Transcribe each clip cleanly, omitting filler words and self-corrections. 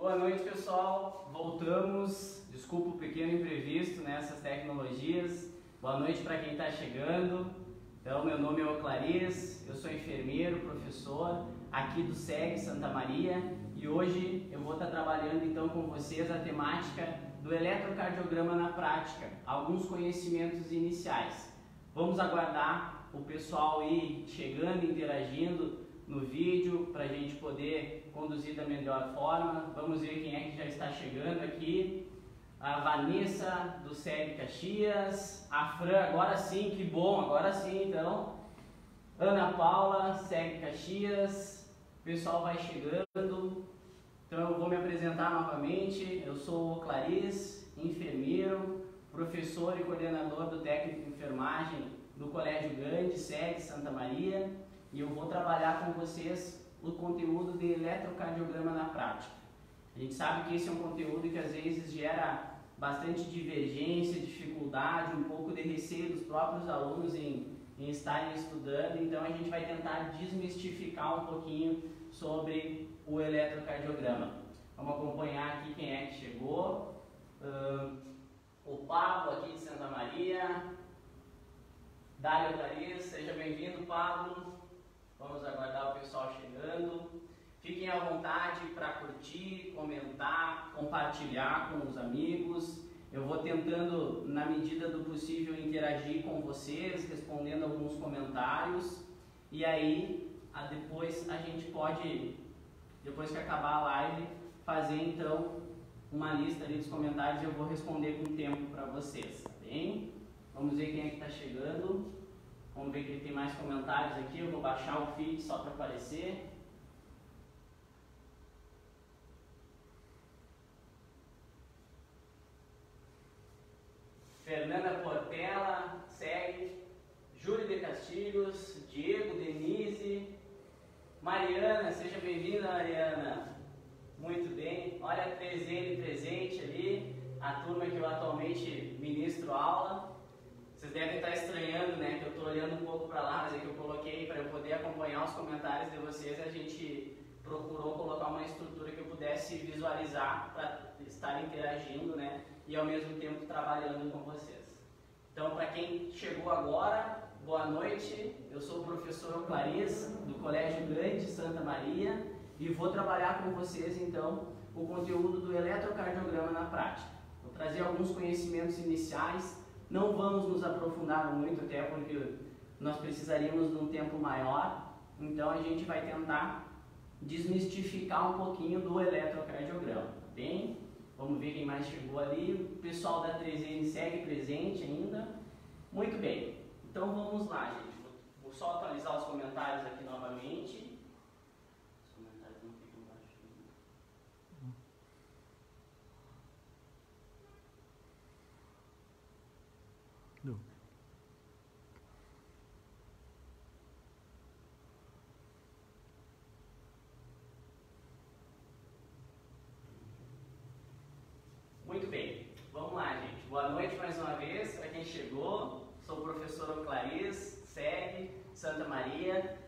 Boa noite, pessoal. Voltamos. Desculpa o pequeno imprevisto nessas tecnologias. Boa noite para quem está chegando. Então, meu nome é Oclaris, eu sou enfermeiro, professor aqui do SEG Santa Maria e hoje eu vou estar trabalhando então com vocês a temática do eletrocardiograma na prática, alguns conhecimentos iniciais. Vamos aguardar o pessoal ir chegando, interagindo no vídeo para a gente poder conduzir da melhor forma. Vamos ver quem é que já está chegando aqui. A Vanessa do SEG Caxias, a Fran, agora sim, que bom, agora sim então. Ana Paula, SEG Caxias, o pessoal vai chegando. Então eu vou me apresentar novamente. Eu sou o Clarice, enfermeiro, professor e coordenador do técnico de enfermagem do Colégio Grande, SEG Santa Maria. E eu vou trabalhar com vocês o conteúdo de eletrocardiograma na prática. A gente sabe que esse é um conteúdo que às vezes gera bastante divergência, dificuldade, um pouco de receio dos próprios alunos em estarem estudando, então a gente vai tentar desmistificar um pouquinho sobre o eletrocardiograma. Vamos acompanhar aqui quem é que chegou. O Pablo aqui de Santa Maria. Dália Clarice, seja bem-vindo, Pablo. Vamos aguardar o pessoal chegando. Fiquem à vontade para curtir, comentar, compartilhar com os amigos. Eu vou tentando, na medida do possível, interagir com vocês, respondendo alguns comentários. E aí, depois a gente pode, depois que acabar a live, fazer então uma lista ali dos comentários e eu vou responder com tempo para vocês, tá bem? Vamos ver quem é que está chegando. Vamos ver que tem mais comentários aqui. Eu vou baixar o feed só para aparecer. Fernanda Portela, segue. Júlio de Castilhos, Diego, Denise, Mariana, seja bem-vinda, Mariana. Muito bem. Olha a 3N presente ali, a turma que eu atualmente ministro aula. Vocês devem estar estranhando, né, que eu estou olhando um pouco para lá, mas é que eu coloquei para eu poder acompanhar os comentários de vocês. A gente procurou colocar uma estrutura que eu pudesse visualizar para estar interagindo, né, e ao mesmo tempo trabalhando com vocês. Então, para quem chegou agora, boa noite. Eu sou o professor Clarice, do Colégio Grande Santa Maria, e vou trabalhar com vocês, então, o conteúdo do eletrocardiograma na prática. Vou trazer alguns conhecimentos iniciais. Não vamos nos aprofundar muito, até porque nós precisaríamos de um tempo maior, então a gente vai tentar desmistificar um pouquinho do eletrocardiograma, tá bem? Vamos ver quem mais chegou ali. O pessoal da 3N segue presente ainda. Muito bem, então vamos lá, gente. Vou só atualizar os comentários aqui novamente. Os comentários não ficam baixos. Não. Muito bem, vamos lá, gente. Boa noite mais uma vez para quem chegou. Sou o professor Clarice, SEG Santa Maria.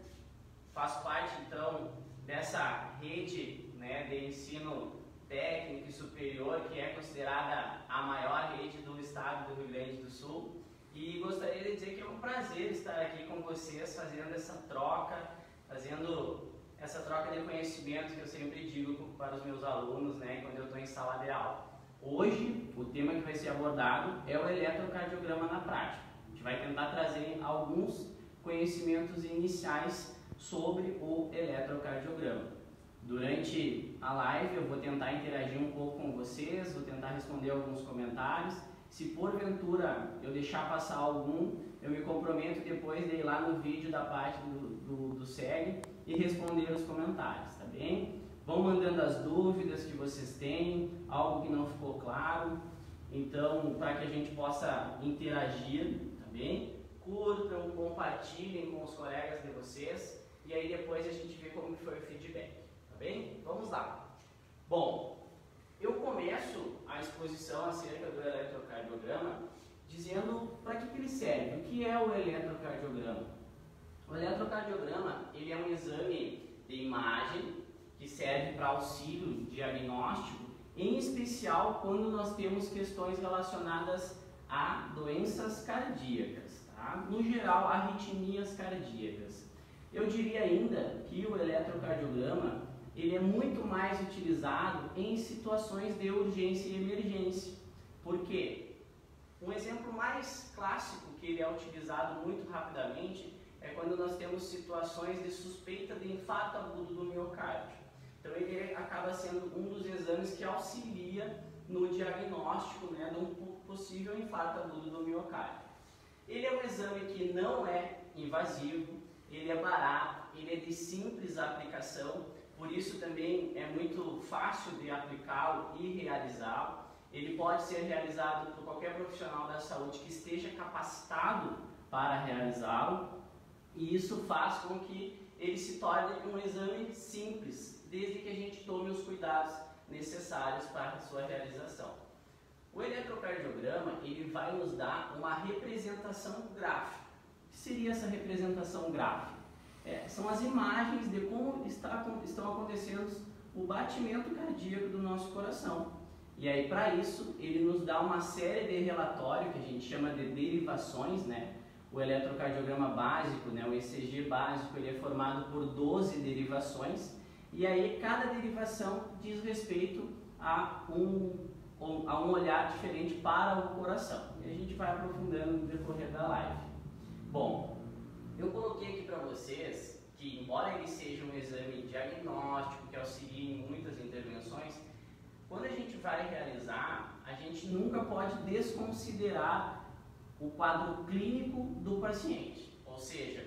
Faço parte então dessa rede, né, de ensino técnico e superior que é considerada a maior rede do estado do Rio Grande do Sul. E gostaria de dizer que é um prazer estar aqui com vocês fazendo essa troca de conhecimento que eu sempre digo para os meus alunos, né, quando eu estou em sala de aula. Hoje, o tema que vai ser abordado é o eletrocardiograma na prática. A gente vai tentar trazer alguns conhecimentos iniciais sobre o eletrocardiograma. Durante a live eu vou tentar interagir um pouco com vocês, vou tentar responder alguns comentários. Se porventura eu deixar passar algum, eu me comprometo depois de ir lá no vídeo da parte do SEG e responder os comentários, tá bem? Vão mandando as dúvidas que vocês têm, algo que não ficou claro, então para que a gente possa interagir, tá bem? Curtam, compartilhem com os colegas de vocês e aí depois a gente vê como foi o feedback, tá bem? Vamos lá. Bom, eu começo a exposição acerca do eletrocardiograma dizendo para que ele serve, o que é o eletrocardiograma. O eletrocardiograma ele é um exame de imagem que serve para auxílio diagnóstico, em especial quando nós temos questões relacionadas a doenças cardíacas, tá? No geral, arritmias cardíacas. Eu diria ainda que o eletrocardiograma ele é muito mais utilizado em situações de urgência e emergência. Por quê? Um exemplo mais clássico que ele é utilizado muito rapidamente é quando nós temos situações de suspeita de infarto agudo do miocárdio. Então ele acaba sendo um dos exames que auxilia no diagnóstico, né, de um possível infarto agudo do miocárdio. Ele é um exame que não é invasivo, ele é barato, ele é de simples aplicação, por isso também é muito fácil de aplicá-lo e realizá-lo. Ele pode ser realizado por qualquer profissional da saúde que esteja capacitado para realizá-lo, e isso faz com que ele se torne um exame simples, desde que a gente tome os cuidados necessários para a sua realização. O eletrocardiograma ele vai nos dar uma representação gráfica. O que seria essa representação gráfica? São as imagens de como estão acontecendo o batimento cardíaco do nosso coração. E aí, para isso, ele nos dá uma série de relatórios que a gente chama de derivações, né? O eletrocardiograma básico, né, o ECG básico, ele é formado por 12 derivações, e aí cada derivação diz respeito a um olhar diferente para o coração. E a gente vai aprofundando no decorrer da live. Bom, eu coloquei aqui para vocês que, embora ele seja um exame diagnóstico que auxilia em muitas intervenções, quando a gente vai realizar, a gente nunca pode desconsiderar o quadro clínico do paciente. Ou seja,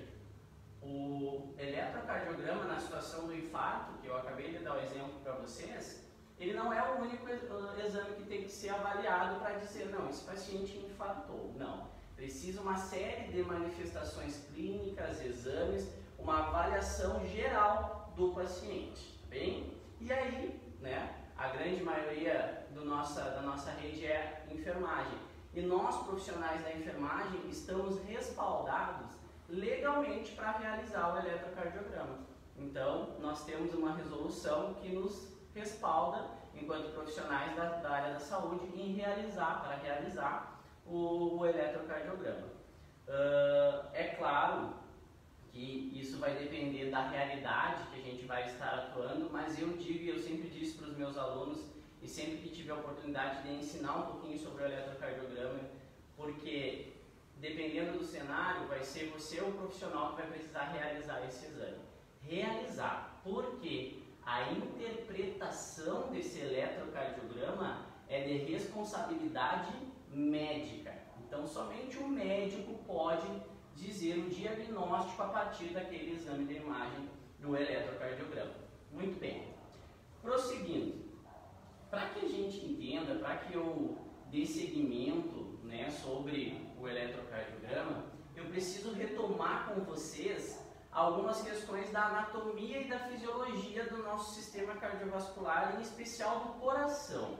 o eletrocardiograma na situação do infarto, que eu acabei de dar o exemplo para vocês, ele não é o único exame que tem que ser avaliado para dizer, não, esse paciente infartou. Não, precisa uma série de manifestações clínicas, exames, uma avaliação geral do paciente, tá bem? E aí, né, a grande maioria da nossa rede é enfermagem. E nós, profissionais da enfermagem, estamos respaldados legalmente para realizar o eletrocardiograma. Então, nós temos uma resolução que nos respalda, enquanto profissionais da área da saúde, para realizar o eletrocardiograma. É claro que isso vai depender da realidade que a gente vai estar atuando, mas eu sempre disse para os meus alunos, e sempre que tive a oportunidade de ensinar um pouquinho sobre o eletrocardiograma, porque dependendo do cenário, vai ser você o profissional que vai precisar realizar esse exame. Realizar, porque a interpretação desse eletrocardiograma é de responsabilidade médica. Então, somente o médico pode dizer o diagnóstico a partir daquele exame de imagem do eletrocardiograma. Muito bem. Prosseguindo. Para que a gente entenda, para que eu dê seguimento, né, sobre o eletrocardiograma, eu preciso retomar com vocês algumas questões da anatomia e da fisiologia do nosso sistema cardiovascular, em especial do coração.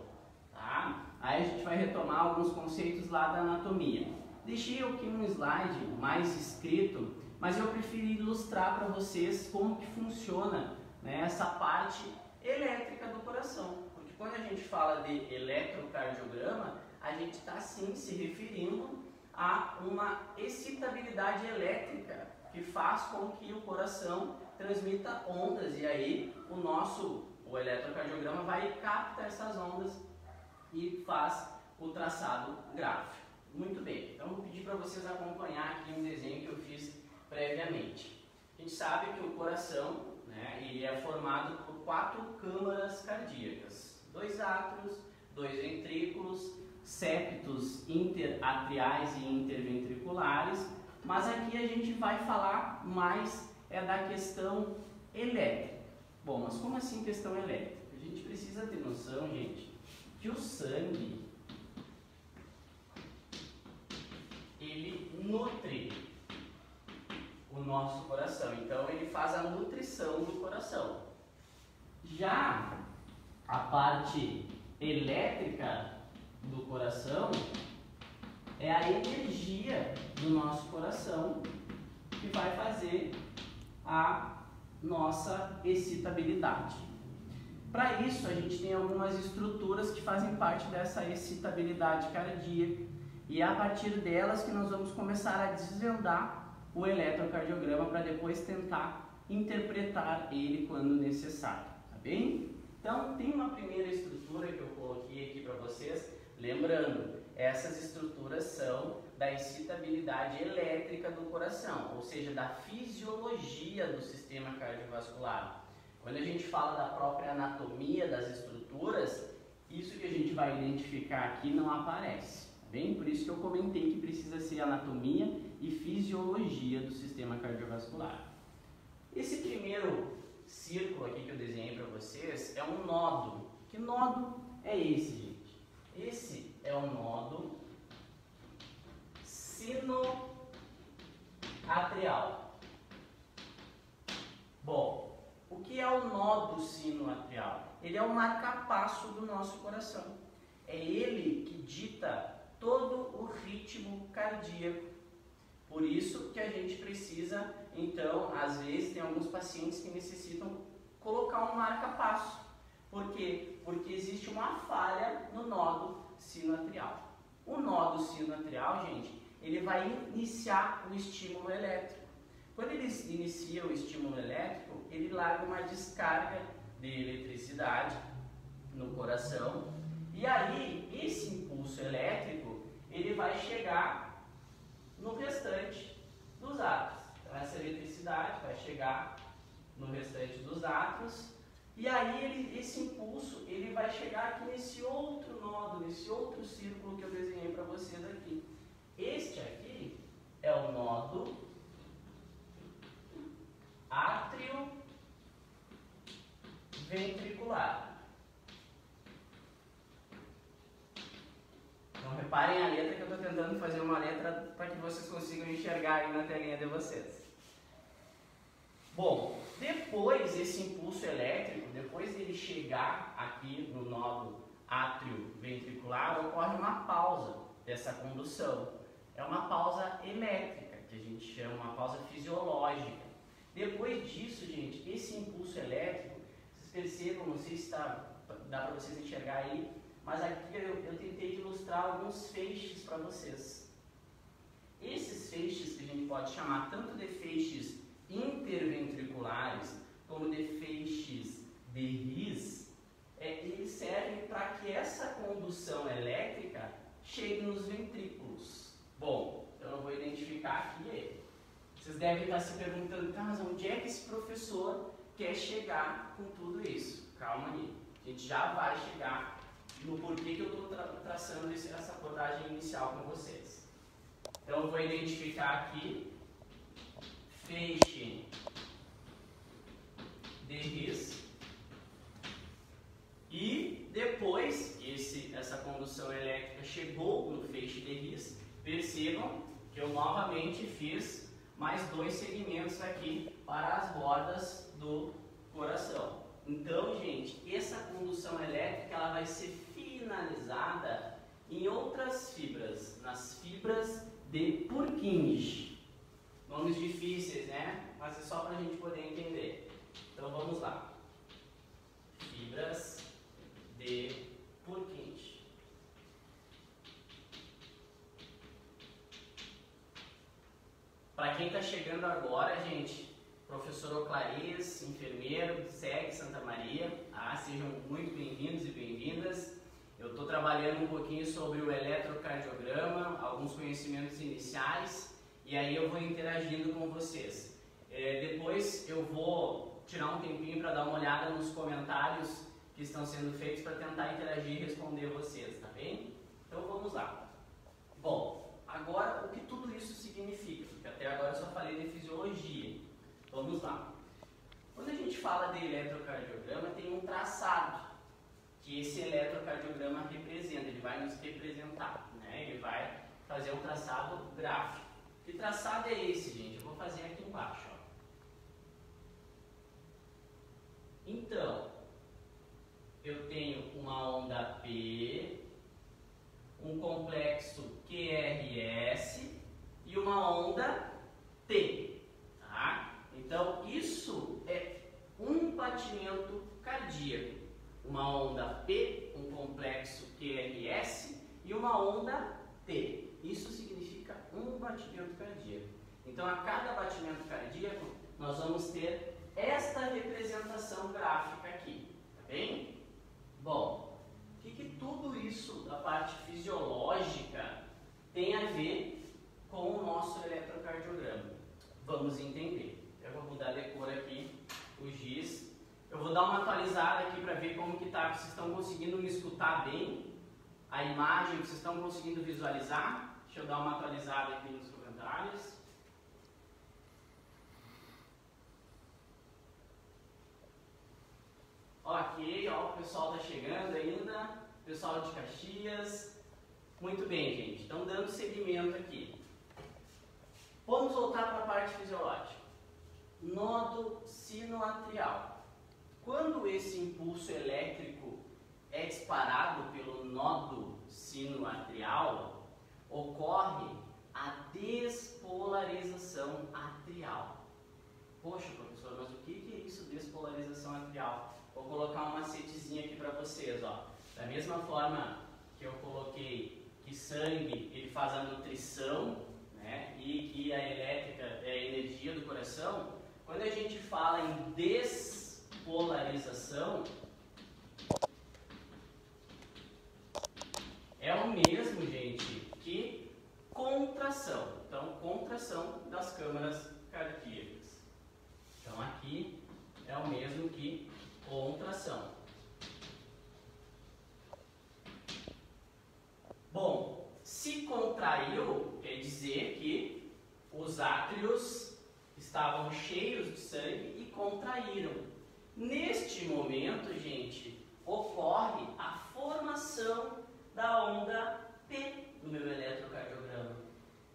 Tá? Aí a gente vai retomar alguns conceitos lá da anatomia. Deixei aqui um slide mais escrito, mas eu preferi ilustrar para vocês como que funciona, né, essa parte elétrica do coração. Quando a gente fala de eletrocardiograma, a gente está sim se referindo a uma excitabilidade elétrica que faz com que o coração transmita ondas, e aí o eletrocardiograma vai e capta essas ondas e faz o traçado gráfico. Muito bem, então vou pedir para vocês acompanhar aqui um desenho que eu fiz previamente. A gente sabe que o coração, né, ele é formado por 4 câmaras cardíacas. 2 átrios, 2 ventrículos, septos interatriais e interventriculares, mas aqui a gente vai falar mais da questão elétrica. Bom, mas como assim questão elétrica? A gente precisa ter noção, gente, que o sangue, ele nutre o nosso coração, então ele faz a nutrição do coração. Já a parte elétrica do coração é a energia do nosso coração que vai fazer a nossa excitabilidade. Para isso, a gente tem algumas estruturas que fazem parte dessa excitabilidade cardíaca e é a partir delas que nós vamos começar a desvendar o eletrocardiograma para depois tentar interpretar ele quando necessário, tá bem? Então, tem uma primeira estrutura que eu coloquei aqui para vocês, lembrando, essas estruturas são da excitabilidade elétrica do coração, ou seja, da fisiologia do sistema cardiovascular. Quando a gente fala da própria anatomia das estruturas, isso que a gente vai identificar aqui não aparece, tá bem? Por isso que eu comentei que precisa ser anatomia e fisiologia do sistema cardiovascular. Esse primeiro círculo aqui que eu desenhei para vocês é um nódo. Que nódo é esse, gente? Esse é o nódo sinoatrial. Bom, o que é o nódo sinoatrial? Ele é o marca-passo do nosso coração. É ele que dita todo o ritmo cardíaco. Por isso que a gente precisa, então, às vezes tem alguns pacientes que necessitam colocar um marca-passo. Por quê? Porque existe uma falha no nódo sinoatrial. O nódo sinoatrial, gente, ele vai iniciar o estímulo elétrico. Quando ele inicia o estímulo elétrico, ele larga uma descarga de eletricidade no coração. E aí, esse impulso elétrico, ele vai chegar no restante dos átomos. Então, essa eletricidade vai chegar no restante dos átomos. E aí, esse impulso, ele vai chegar aqui nesse outro nódo, nesse outro círculo que eu desenhei para vocês aqui. Este aqui é o nódo átrio ventricular. Então reparem a letra que eu estou tentando fazer uma letra para que vocês consigam enxergar aí na telinha de vocês. Bom, depois esse impulso elétrico, depois dele chegar aqui no nódo átrio ventricular, ocorre uma pausa dessa condução. É uma pausa elétrica, que a gente chama uma pausa fisiológica. Depois disso, gente, esse impulso elétrico, vocês percebam, não sei se dá para vocês enxergar aí, mas aqui eu tentei ilustrar alguns feixes para vocês. Esses feixes que a gente pode chamar tanto de feixes interventriculares como de feixes de His, eles servem para que essa condução elétrica chegue nos ventrículos. Bom, então eu vou identificar aqui ele. Vocês devem estar se perguntando, tá, mas onde é que esse professor quer chegar com tudo isso? Calma aí, a gente já vai chegar no porquê que eu estou traçando essa abordagem inicial com vocês. Então eu vou identificar aqui feixe de His e depois que essa condução elétrica chegou no feixe de His, percebam que eu novamente fiz mais dois segmentos aqui para as bordas do coração. Então, gente, essa condução elétrica ela vai ser finalizada em outras fibras, nas fibras de Purkinje. Nomes difíceis, né? Mas é só para a gente poder entender. Então, vamos lá. Fibras de Purkinje. Para quem está chegando agora, gente, professor Oclariz, enfermeiro, SEG Santa Maria, sejam muito bem-vindos e bem-vindas. Eu estou trabalhando um pouquinho sobre o eletrocardiograma, alguns conhecimentos iniciais, e aí eu vou interagindo com vocês. Depois eu vou tirar um tempinho para dar uma olhada nos comentários que estão sendo feitos para tentar interagir e responder vocês, tá bem? Então vamos lá. Bom, agora o que tudo isso significa? Porque até agora eu só falei de fisiologia. Vamos lá. Quando a gente fala de eletrocardiograma, tem um traçado que esse eletrocardiograma representa, ele vai nos representar, né? Ele vai fazer um traçado gráfico. Que traçado é esse, gente? Eu vou fazer aqui embaixo, ó. Então, eu tenho uma onda P, um complexo QRS e uma onda T, tá? Então, isso é um batimento cardíaco. uma onda P, um complexo QRS e uma onda T. Isso significa um batimento cardíaco. Então, a cada batimento cardíaco, nós vamos ter esta representação gráfica aqui, tá bem? Bom, o que tudo isso da parte fisiológica tem a ver com o nosso eletrocardiograma? Vamos entender. Eu vou mudar de cor aqui o giz. Eu vou dar uma atualizada aqui para ver como que tá, vocês estão conseguindo me escutar bem, a imagem, vocês estão conseguindo visualizar. Deixa eu dar uma atualizada aqui nos comentários. Ok, ó, o pessoal está chegando ainda, pessoal de Caxias. Muito bem, gente, então dando seguimento aqui. Vamos voltar para a parte fisiológica. Nodo sinoatrial. Quando esse impulso elétrico é disparado pelo nodo sinoatrial, ocorre a despolarização atrial. Poxa, professor, mas o que é isso, despolarização atrial? Vou colocar um macetezinho aqui para vocês, ó. Da mesma forma que eu coloquei que sangue ele faz a nutrição, né, e que a elétrica é a energia do coração, quando a gente fala em despolarização, é o mesmo, gente, que contração. Então, contração das câmaras cardíacas. Então, aqui é o mesmo que contração. Bom, se contraiu, quer dizer que os átrios estavam cheios de sangue e contraíram. Neste momento, gente, ocorre a formação da onda P no meu eletrocardiograma.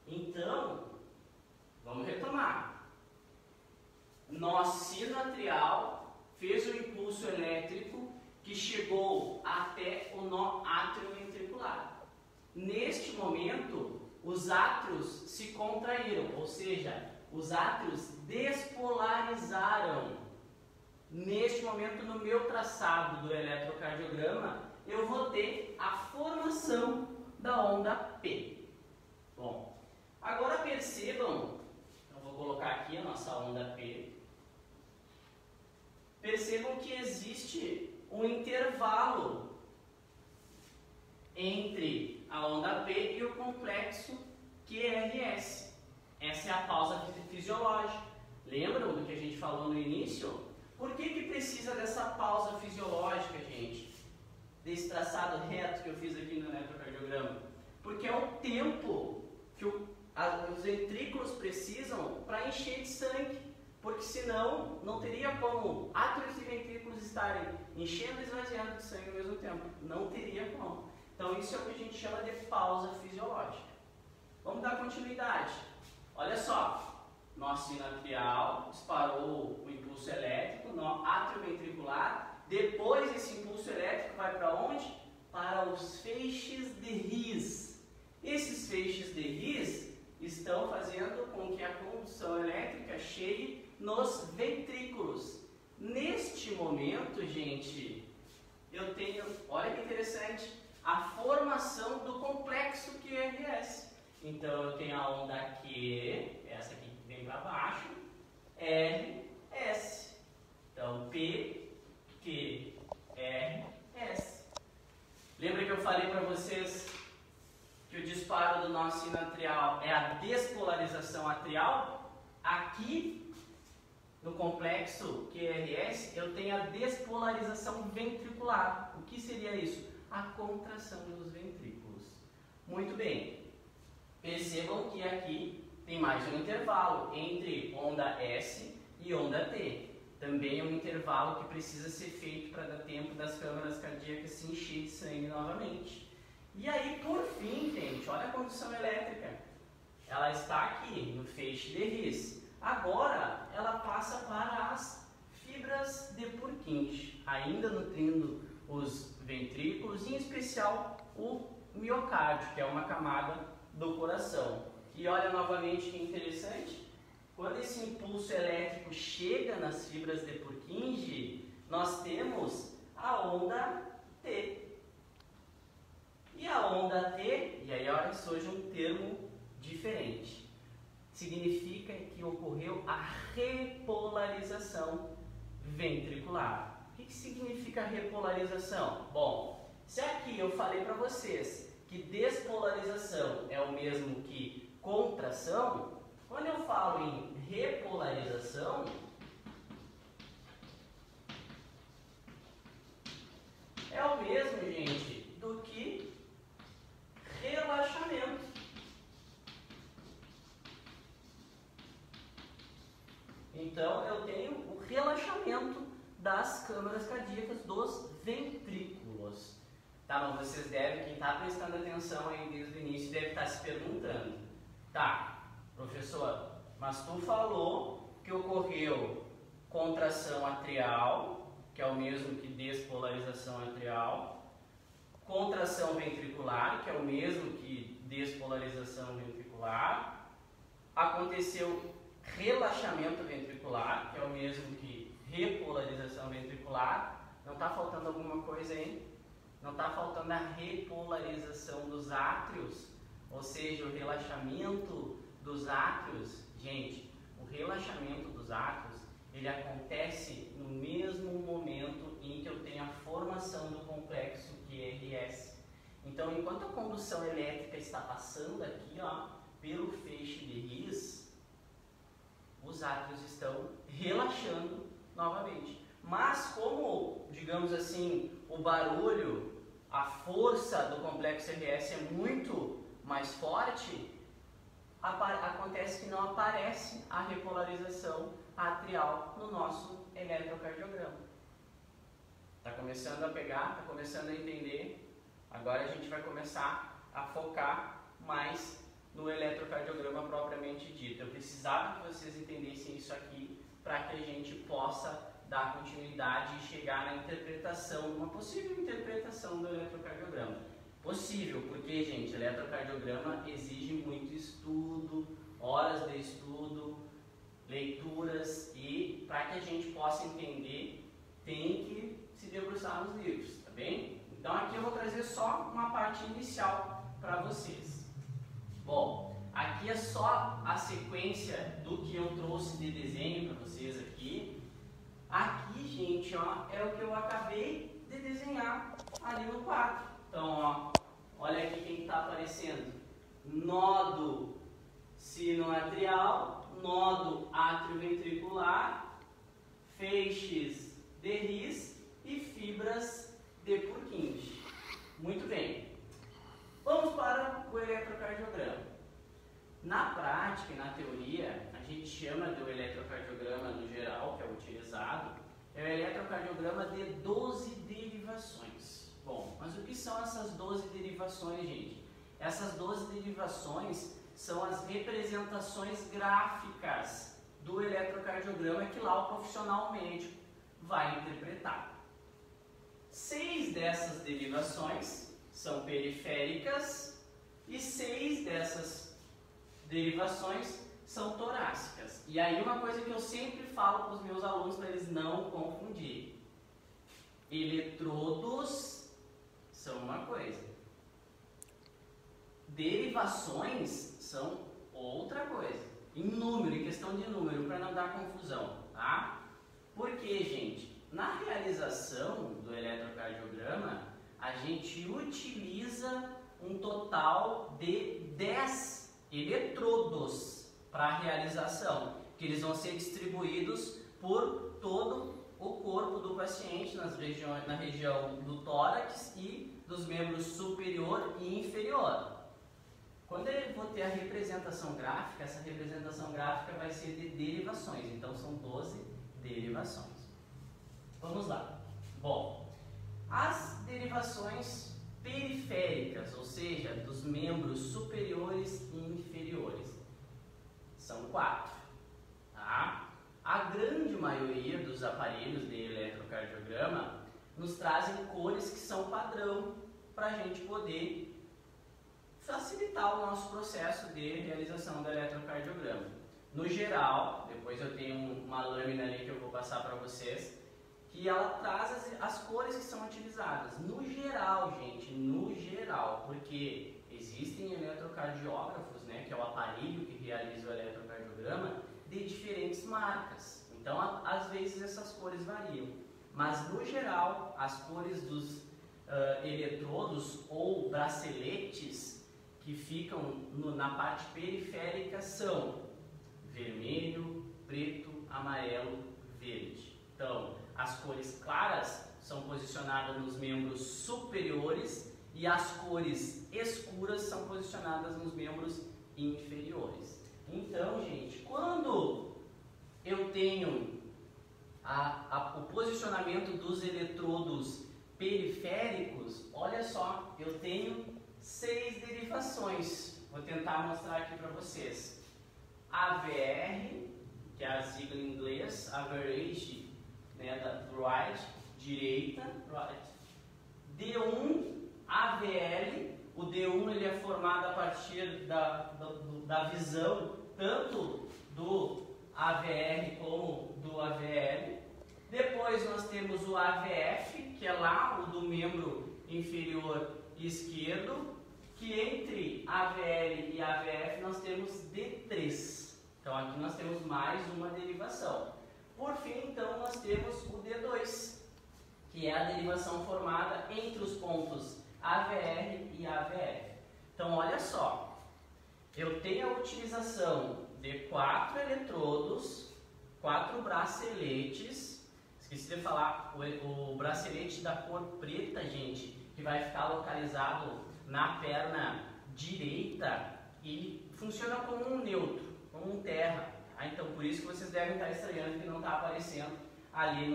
Então, vamos retomar. Nó sinoatrial fez o impulso elétrico que chegou até o nó atrioventricular. Neste momento, os átrios se contraíram, ou seja, os átrios despolarizaram. Neste momento, no meu traçado do eletrocardiograma, eu vou ter a formação da onda P. Bom, agora percebam, eu vou colocar aqui a nossa onda P. Percebam que existe um intervalo entre a onda P e o complexo QRS. Essa é a pausa fisiológica. Lembram do que a gente falou no início? Por que precisa dessa pausa fisiológica, gente? Desse traçado reto que eu fiz aqui no eletrocardiograma? Porque é o tempo que os ventrículos precisam para encher de sangue. Porque senão não teria como átrios e ventrículos estarem enchendo e esvaziando de sangue ao mesmo tempo. Não teria como. Então isso é o que a gente chama de pausa fisiológica. Vamos dar continuidade. Olha só, nó sinoatrial disparou o impulso elétrico, nó atrioventricular. Depois esse impulso elétrico vai para onde? Para os feixes de His. Esses feixes de His estão fazendo com que a condução elétrica chegue nos ventrículos. Neste momento, gente, eu tenho, olha que interessante, a formação do complexo QRS. Então, eu tenho a onda Q, essa aqui que vem para baixo, RS. Então, P, Q, R, S. Lembra que eu falei para vocês que o disparo do nó sinoatrial é a despolarização atrial? Aqui, no complexo QRS, eu tenho a despolarização ventricular. O que seria isso? A contração dos ventrículos. Muito bem. Percebam que aqui tem mais um intervalo entre onda S e onda T. Também é um intervalo que precisa ser feito para dar tempo das câmaras cardíacas se encher de sangue novamente. E aí, por fim, gente, olha a condução elétrica. Ela está aqui no feixe de His. Agora, ela passa para as fibras de Purkinje, ainda nutrindo os ventrículos, em especial o miocárdio, que é uma camada do coração. E olha novamente que interessante, quando esse impulso elétrico chega nas fibras de Purkinje, nós temos a onda T. E a onda T, e aí olha, surge um termo diferente. Significa que ocorreu a repolarização ventricular. O que significa repolarização? Bom, se aqui eu falei para vocês que despolarização é o mesmo que contração, quando eu falo em repolarização, é o mesmo, gente, do que relaxamento. Então, eu tenho o relaxamento das câmaras cardíacas dos ventrículos. Tá, mas vocês devem, quem está prestando atenção aí desde o início, deve estar se perguntando. Tá, professor, mas tu falou que ocorreu contração atrial, que é o mesmo que despolarização atrial, contração ventricular, que é o mesmo que despolarização ventricular, aconteceu relaxamento ventricular, que é o mesmo que repolarização ventricular. Não está faltando alguma coisa aí? Não está faltando a repolarização dos átrios, ou seja, o relaxamento dos átrios. Gente, o relaxamento dos átrios, ele acontece no mesmo momento em que eu tenho a formação do complexo QRS. Então, enquanto a condução elétrica está passando aqui, ó, pelo feixe de His, os átrios estão relaxando novamente. Mas como, digamos assim, o barulho, a força do complexo RS é muito mais forte, acontece que não aparece a repolarização atrial no nosso eletrocardiograma. Está começando a pegar, está começando a entender. Agora a gente vai começar a focar mais no eletrocardiograma propriamente dito. Eu precisava que vocês entendessem isso aqui para que a gente possa dar continuidade e chegar na interpretação, uma possível interpretação do eletrocardiograma. Possível, porque, gente, eletrocardiograma exige muito estudo, horas de estudo, leituras, e para que a gente possa entender, tem que se debruçar nos livros, tá bem? Então aqui eu vou trazer só uma parte inicial para vocês. Bom, aqui é só a sequência do que eu trouxe de desenho para vocês aqui. Aqui, gente, ó, é o que eu acabei de desenhar ali no quadro. Então, ó, olha aqui quem está aparecendo. Nodo sinoatrial, nodo atrioventricular, feixes de His e fibras de Purkinje. Muito bem. Vamos para o eletrocardiograma. Na prática e na teoria, a gente chama do eletrocardiograma no geral, que é utilizado, é o eletrocardiograma de 12 derivações. Bom, mas o que são essas 12 derivações, gente? Essas 12 derivações são as representações gráficas do eletrocardiograma que lá o profissional médico vai interpretar. 6 dessas derivações são periféricas e 6 dessas derivações são torácicas. E aí uma coisa que eu sempre falo para os meus alunos para eles não confundirem. Eletrodos são uma coisa. Derivações são outra coisa. Em número, em questão de número, para não dar confusão, tá? Porque, gente, na realização do eletrocardiograma, a gente utiliza um total de 10 eletrodos para a realização, que eles vão ser distribuídos por todo o corpo do paciente, na região do tórax e dos membros superior e inferior. Quando eu vou ter a representação gráfica, essa representação gráfica vai ser de derivações, então são 12 derivações. Vamos lá. Bom, as derivações periféricas, ou seja, dos membros superiores e inferiores, são 4. Tá? A grande maioria dos aparelhos de eletrocardiograma nos trazem cores que são padrão para a gente poder facilitar o nosso processo de realização do eletrocardiograma. No geral, depois eu tenho uma lâmina ali que eu vou passar para vocês, que ela traz as cores que são utilizadas. No geral, gente, no geral, porque existem eletrocardiógrafos, né, que é o aparelho que realiza o eletrocardiograma, de diferentes marcas. Então, às vezes essas cores variam. Mas, no geral, as cores dos eletrodos ou braceletes que ficam na parte periférica são vermelho, preto, amarelo, verde. Então, as cores claras são posicionadas nos membros superiores e as cores escuras são posicionadas nos membros inferiores. Então, gente, quando eu tenho o posicionamento dos eletrodos periféricos, olha só, eu tenho 6 derivações. Vou tentar mostrar aqui para vocês. AVR, que é a sigla em inglês, Average, né, da right, direita, right. D1, AVL, o D1 ele é formado a partir da visão tanto do AVR como do AVL. Depois nós temos o AVF, que é lá o do membro inferior esquerdo, que entre AVL e AVF nós temos D3. Então aqui nós temos mais uma derivação. Por fim, então, nós temos o D2, que é a derivação formada entre os pontos AVR e AVF. Então, olha só, eu tenho a utilização de 4 eletrodos, 4 braceletes. Esqueci de falar, o bracelete da cor preta, gente, que vai ficar localizado na perna direita e funciona como um neutro, como um terra. Então, por isso que vocês devem estar estranhando que não está aparecendo ali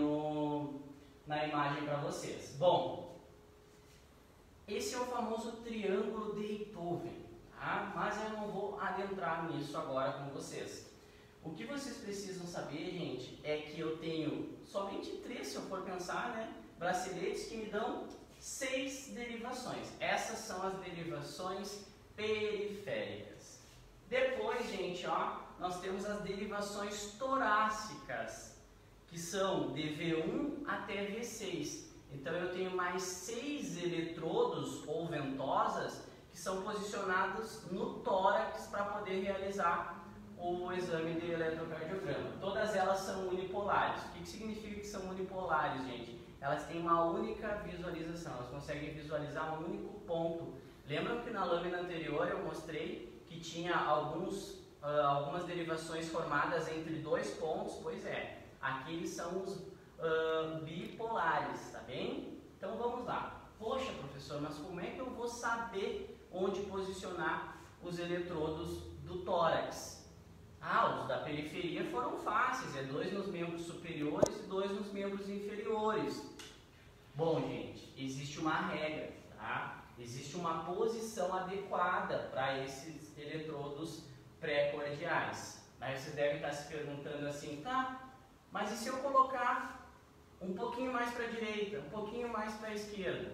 na imagem para vocês. Bom, esse é o famoso triângulo de Einthoven, tá? Mas eu não vou adentrar nisso agora com vocês. O que vocês precisam saber, gente, é que eu tenho somente 3, se eu for pensar, né, braceletes que me dão 6 derivações. Essas são as derivações periféricas. Depois, gente, ó, nós temos as derivações torácicas, que são de V1 até V6. Então, eu tenho mais 6 eletrodos ou ventosas que são posicionados no tórax para poder realizar o exame de eletrocardiograma. Todas elas são unipolares. O que significa que são unipolares, gente? Elas têm uma única visualização, elas conseguem visualizar um único ponto. Lembram que na lâmina anterior eu mostrei que tinha algumas derivações formadas entre 2 pontos? Pois é, aqui eles são os bipolares, tá bem? Então vamos lá. Poxa, professor, mas como é que eu vou saber onde posicionar os eletrodos do tórax? Os da periferia foram fáceis, é 2 nos membros superiores e 2 nos membros inferiores. Bom, gente, existe uma regra, tá? Existe uma posição adequada para esses eletrodos pré-cordiais. Aí vocês devem estar se perguntando assim, tá, mas e se eu colocar um pouquinho mais para a direita, um pouquinho mais para a esquerda?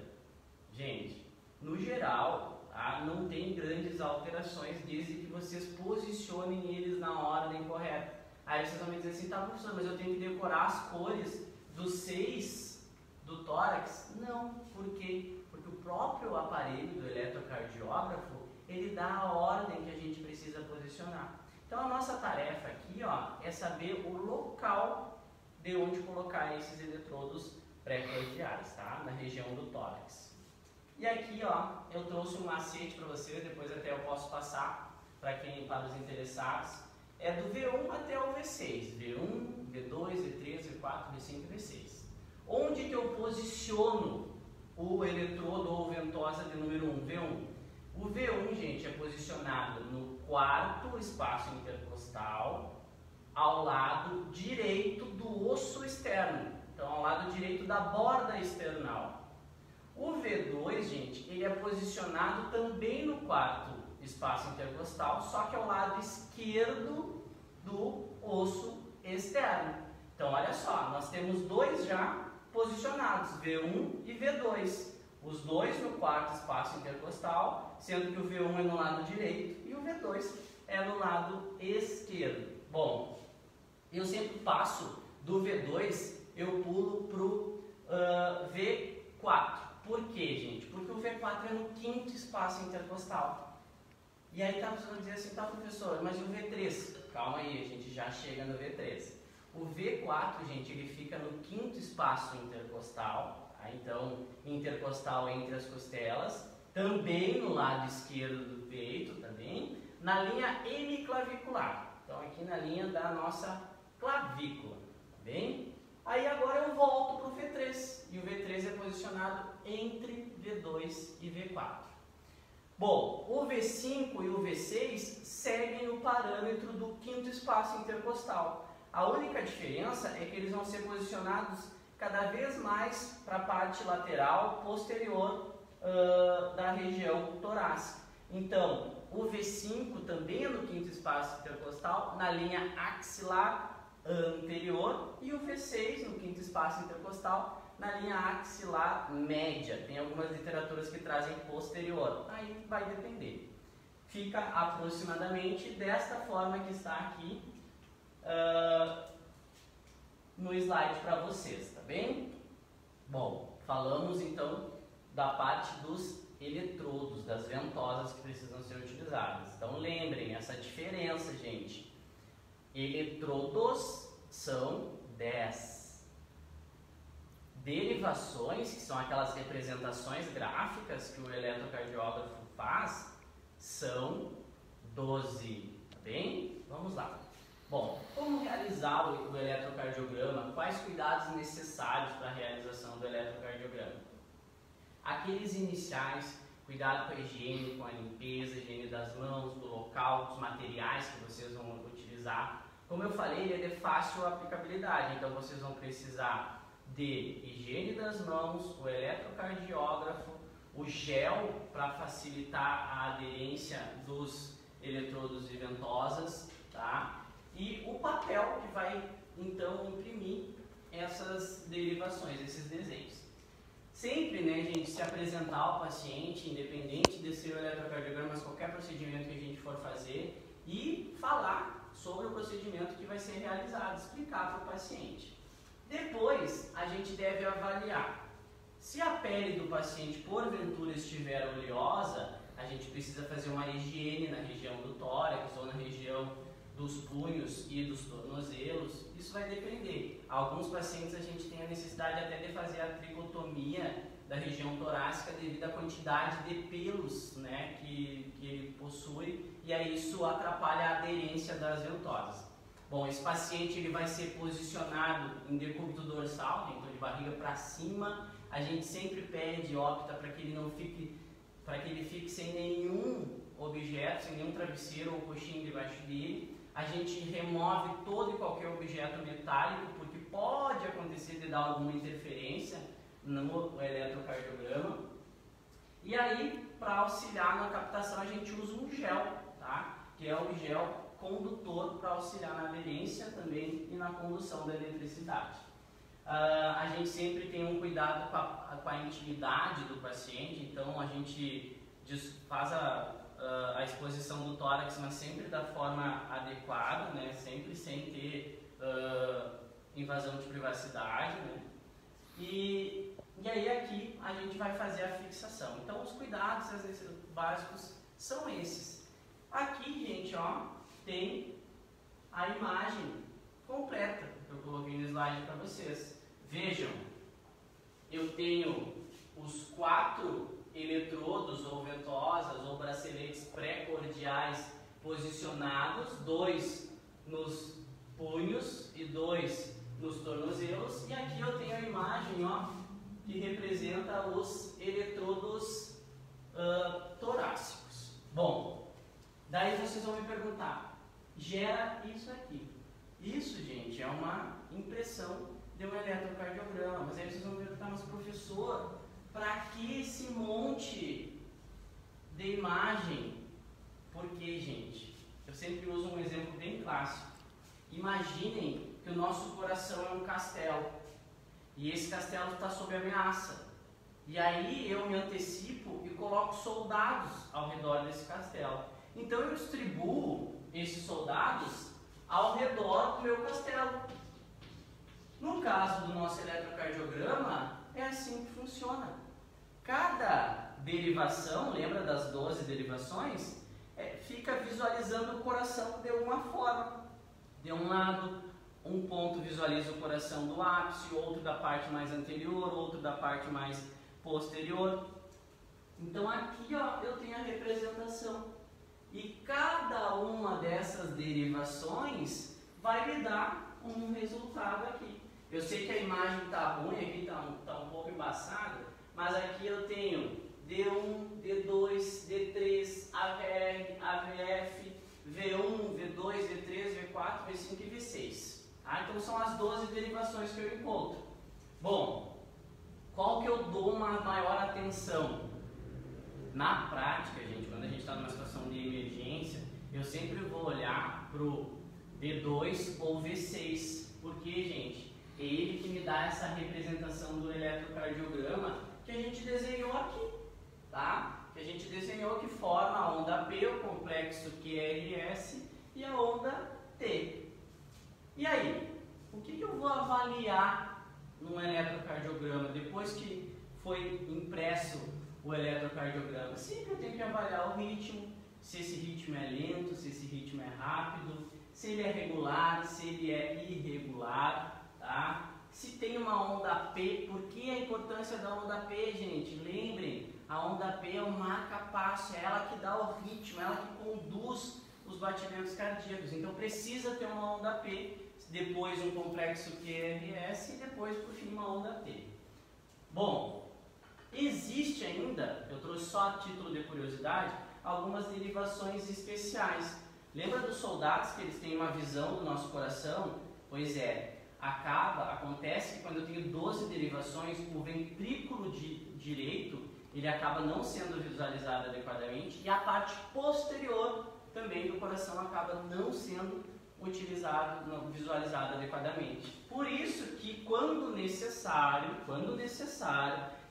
Gente, no geral, tá, não tem grandes alterações desde que vocês posicionem eles na ordem correta. Aí vocês vão me dizer assim, tá, professor, mas eu tenho que decorar as cores dos 6 do tórax? Não, por quê? Porque o próprio aparelho do eletrocardiógrafo, ele dá a ordem que a gente precisa posicionar. Então a nossa tarefa aqui, ó, é saber o local de onde colocar esses eletrodos pré-cordiais, tá? Na região do tórax. E aqui, ó, eu trouxe um macete para vocês, depois até eu posso passar para os interessados. É do V1 até o V6, V1, V2, V3, V4, V5 e V6. Onde que eu posiciono o eletrodo ou ventosa de número 1, V1? O V1, gente, é posicionado no 4º espaço intercostal, ao lado direito do osso externo, então ao lado direito da borda external. O V2, gente, ele é posicionado também no 4º espaço intercostal, só que ao lado esquerdo do osso externo. Então, olha só, nós temos 2 já posicionados, V1 e V2. Os 2 no 4º espaço intercostal, sendo que o V1 é no lado direito e o V2 é no lado esquerdo. Bom, eu sempre passo do V2, eu pulo para o V4. V4. Por quê, gente? Porque o V4 é no quinto espaço intercostal. E aí tá precisando dizer assim, tá, professor, mas e o V3? Calma aí, a gente já chega no V3. O V4, gente, ele fica no quinto espaço intercostal, tá? Então, intercostal entre as costelas, também no lado esquerdo do peito, também, na linha hemiclavicular. Então, aqui na linha da nossa clavícula, tá bem? Aí agora eu volto para o V3, e o V3 é posicionado entre V2 e V4. Bom, o V5 e o V6 seguem o parâmetro do quinto espaço intercostal. A única diferença é que eles vão ser posicionados cada vez mais para a parte lateral posterior da região torácica. Então, o V5 também é no quinto espaço intercostal, na linha axilar anterior, e o V6 no quinto espaço intercostal, na linha axilar média. Tem algumas literaturas que trazem posterior, aí vai depender. Fica aproximadamente desta forma que está aqui no slide para vocês, tá bem? Bom, falamos então da parte dos eletrodos, das ventosas que precisam ser utilizadas. Então lembrem essa diferença, gente. Eletrodos são 10. Derivações, que são aquelas representações gráficas que o eletrocardiógrafo faz, são 12, tá bem? Vamos lá. Bom, como realizar o eletrocardiograma? Quais cuidados necessários para a realização do eletrocardiograma? Aqueles iniciais, cuidado com a higiene, com a limpeza, higiene das mãos, do local, dos materiais que vocês vão utilizar. Como eu falei, ele é de fácil aplicabilidade, então vocês vão precisar de higiene das mãos, o eletrocardiógrafo, o gel para facilitar a aderência dos eletrodos e ventosas, tá? E o papel que vai então imprimir essas derivações, esses desenhos. Sempre, né, gente, se apresentar ao paciente, independente de ser o eletrocardiograma, mas qualquer procedimento que a gente for fazer, e falar sobre o procedimento que vai ser realizado, explicar para o paciente. Depois, a gente deve avaliar. Se a pele do paciente, porventura, estiver oleosa, a gente precisa fazer uma higiene na região do tórax ou na região dos punhos e dos tornozelos. Isso vai depender. Alguns pacientes a gente tem a necessidade até de fazer a tricotomia da região torácica devido à quantidade de pelos, né, que ele possui, e aí isso atrapalha a aderência das ventosas. Bom, esse paciente ele vai ser posicionado em decúbito dorsal, então de barriga para cima. A gente sempre pede, opta para que ele não fique, para que ele fique sem nenhum objeto, sem nenhum travesseiro ou coxinha debaixo dele. A gente remove todo e qualquer objeto metálico, porque pode acontecer de dar alguma interferência no eletrocardiograma. E aí, para auxiliar na captação, a gente usa um gel, tá? Que é o gel condutor para auxiliar na aderência também e na condução da eletricidade. A gente sempre tem um cuidado com a intimidade do paciente, então a gente faz a exposição do tórax, mas sempre da forma adequada, né? Sempre sem ter invasão de privacidade, né? E aí aqui a gente vai fazer a fixação. Então os cuidados básicos são esses. Aqui, gente, ó, tem a imagem completa que eu coloquei no slide para vocês. Vejam, eu tenho os 4 eletrodos ou ventosas ou braceletes pré-cordiais posicionados, 2 nos punhos e 2 nos tornozelos, e aqui eu tenho a imagem, ó, que representa os eletrodos torácicos. Bom, daí vocês vão me perguntar, gera isso aqui. Isso, gente, é uma impressão de um eletrocardiograma, mas aí vocês vão me perguntar, mas professor, para que esse monte de imagem? Por quê, gente? Eu sempre uso um exemplo bem clássico. Imaginem que o nosso coração é um castelo e esse castelo está sob ameaça. E aí eu me antecipo e coloco soldados ao redor desse castelo. Então eu distribuo esses soldados ao redor do meu castelo. No caso do nosso eletrocardiograma, é assim que funciona. cada derivação, lembra das 12 derivações? Fica visualizando o coração de uma forma. De um lado, um ponto visualiza o coração do ápice, outro da parte mais anterior, outro da parte mais posterior. Então aqui, ó, eu tenho a representação. E cada uma dessas derivações vai me dar um resultado aqui. Eu sei que a imagem está ruim, aqui está um pouco embaçada, mas aqui eu tenho D1, D2, D3, AVR, AVF, V1, V2, V3, V4, V5 e V6. Tá? Então são as 12 derivações que eu encontro. Bom, qual que eu dou uma maior atenção? Na prática, gente, quando a gente está numa situação de emergência, eu sempre vou olhar para o V2 ou V6, porque, gente, é ele que me dá essa representação do eletrocardiograma que a gente desenhou aqui, tá? Que a gente desenhou que forma a onda P, o complexo QRS e a onda T. E aí, o que eu vou avaliar num eletrocardiograma depois que foi impresso o eletrocardiograma? Sempre eu tenho que avaliar o ritmo, se esse ritmo é lento, se esse ritmo é rápido, se ele é regular, se ele é irregular, tá? Se tem uma onda P, por que a importância da onda P, gente? Lembrem, a onda P é o marca-passo, é ela que dá o ritmo, é ela que conduz os batimentos cardíacos. Então precisa ter uma onda P, depois um complexo QRS e depois, por fim, uma onda T. Bom, existe ainda, eu trouxe só a título de curiosidade, algumas derivações especiais. Lembra dos soldados que eles têm uma visão do nosso coração? Pois é, acontece que quando eu tenho 12 derivações, o ventrículo direito, ele acaba não sendo visualizado adequadamente e a parte posterior também do coração acaba não sendo visualizado adequadamente. Por isso que quando necessário,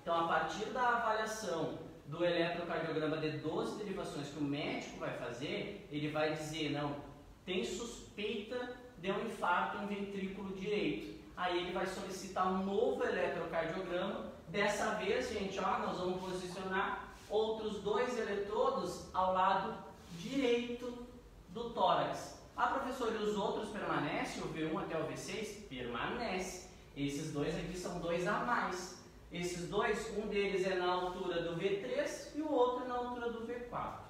então a partir da avaliação do eletrocardiograma de 12 derivações que o médico vai fazer, ele vai dizer, não, tem suspeita de um infarto em ventrículo direito. Aí ele vai solicitar um novo eletrocardiograma. Dessa vez, gente, ó, nós vamos posicionar outros 2 eletrodos ao lado direito do tórax. Ah, professor, e os outros permanecem? O V1 até o V6? Permanece. Esses 2 aqui são 2 a mais. Esses 2, um deles é na altura do V3 e o outro na altura do V4.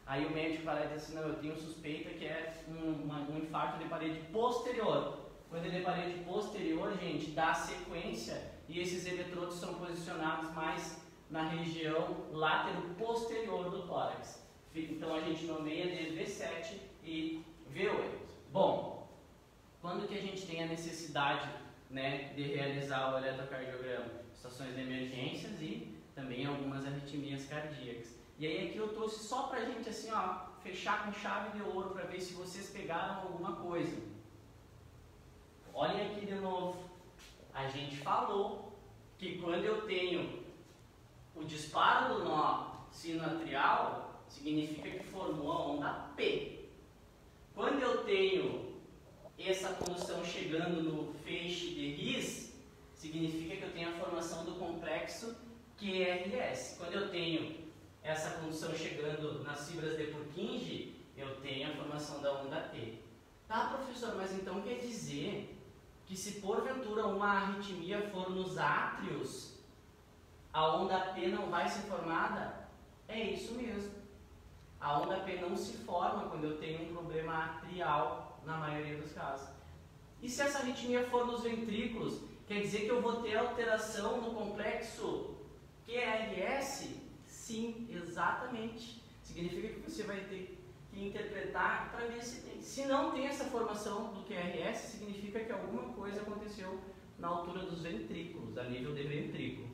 Aí o médico vai lá e diz assim, não, eu tenho suspeita que é um infarto de parede posterior. Quando ele é parede posterior, gente, dá sequência e esses eletrodos são posicionados mais na região látero-posterior do tórax. Então a gente nomeia de V7 e V8. Bom, quando que a gente tem a necessidade, né, de realizar o eletrocardiograma? Situações de emergências e também algumas arritmias cardíacas. E aí aqui eu trouxe só pra gente assim, ó, fechar com chave de ouro para ver se vocês pegaram alguma coisa. Olhem aqui de novo. A gente falou que quando eu tenho o disparo do nó sinoatrial, significa que formou a onda P. Quando eu tenho essa condução chegando no feixe de His, significa que eu tenho a formação do complexo QRS. Quando eu tenho essa condução chegando nas fibras de Purkinje, eu tenho a formação da onda T. Tá, professor, mas então quer dizer que se porventura uma arritmia for nos átrios, a onda P não vai ser formada? É isso mesmo. A onda P não se forma quando eu tenho um problema atrial, na maioria dos casos. E se essa arritmia for nos ventrículos, quer dizer que eu vou ter alteração no complexo QRS? Sim, exatamente. Significa que você vai ter que interpretar para ver se tem. Se não tem essa formação do QRS, significa que alguma coisa aconteceu na altura dos ventrículos, a nível de ventrículo.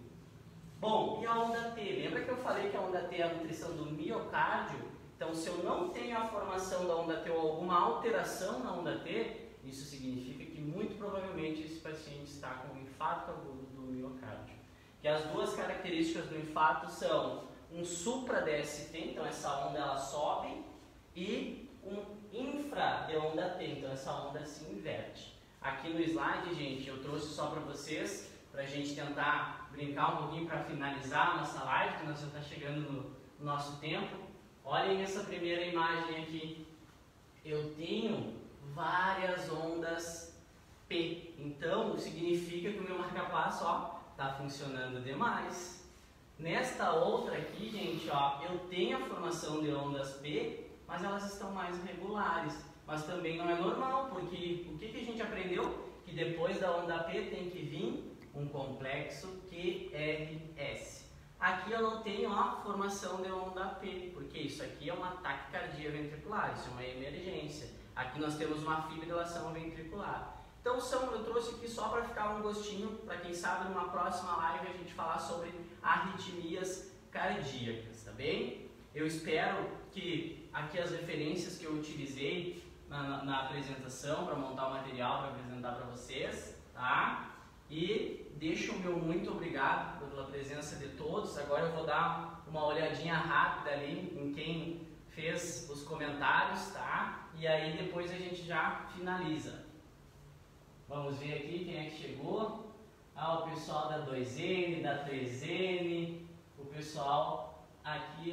Bom, e a onda T? Lembra que eu falei que a onda T é a nutrição do miocárdio? Então, se eu não tenho a formação da onda T ou alguma alteração na onda T, isso significa que muito provavelmente esse paciente está com um infarto agudo do miocárdio. Que as duas características do infarto são um supra-DST, então essa onda ela sobe, e um infra de onda T, então essa onda se inverte. Aqui no slide, gente, eu trouxe só para vocês para a gente tentar brincar um pouquinho para finalizar a nossa live, que nós já está chegando no nosso tempo. Olhem essa primeira imagem aqui. Eu tenho várias ondas P, então significa que o meu marca-passo está funcionando demais. Nesta outra aqui, gente, eu tenho a formação de ondas P, mas elas estão mais regulares. Mas também não é normal, porque o que a gente aprendeu? Que depois da onda P tem que vir um complexo QRS. Aqui eu não tenho a formação de onda P, porque isso aqui é uma taquicardia ventricular, isso é uma emergência. Aqui nós temos uma fibrilação ventricular. Então eu trouxe aqui só para ficar um gostinho, para quem sabe numa próxima live a gente falar sobre arritmias cardíacas, tá bem? Eu espero que aqui as referências que eu utilizei na apresentação para montar o material para apresentar para vocês, tá? E deixo o meu muito obrigado pela presença de todos. Agora eu vou dar uma olhadinha rápida ali em quem fez os comentários, tá? E aí depois a gente já finaliza. Vamos ver aqui quem é que chegou. O pessoal da 2N, da 3N, o pessoal aqui,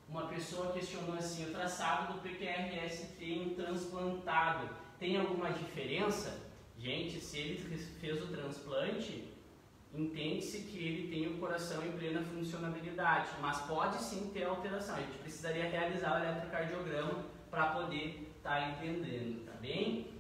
uma pessoa questionou assim, o traçado do PQRS tem transplantado, tem alguma diferença? Gente, se ele fez o transplante, entende-se que ele tem o coração em plena funcionabilidade, mas pode sim ter alteração. A gente precisaria realizar o eletrocardiograma para poder estar entendendo, tá bem?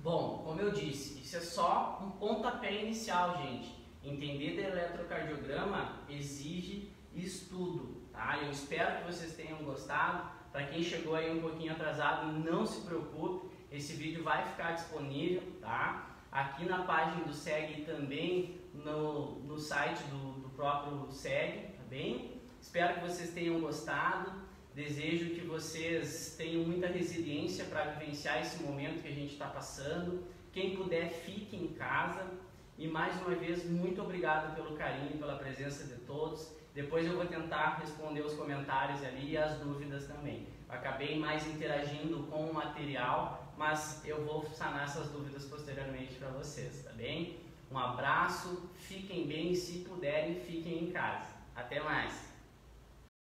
Bom, como eu disse, isso é só um pontapé inicial, gente. Entender do eletrocardiograma exige estudo, tá? Eu espero que vocês tenham gostado. Para quem chegou aí um pouquinho atrasado, não se preocupe, esse vídeo vai ficar disponível, tá? Aqui na página do SEG e também no site do próprio SEG, tá bem? Espero que vocês tenham gostado. Desejo que vocês tenham muita resiliência para vivenciar esse momento que a gente está passando. Quem puder, fique em casa. E mais uma vez, muito obrigado pelo carinho, pela presença de todos. Depois eu vou tentar responder os comentários ali e as dúvidas também. Eu acabei mais interagindo com o material, mas eu vou sanar essas dúvidas posteriormente para vocês, tá bem? Um abraço, fiquem bem e se puderem, fiquem em casa. Até mais!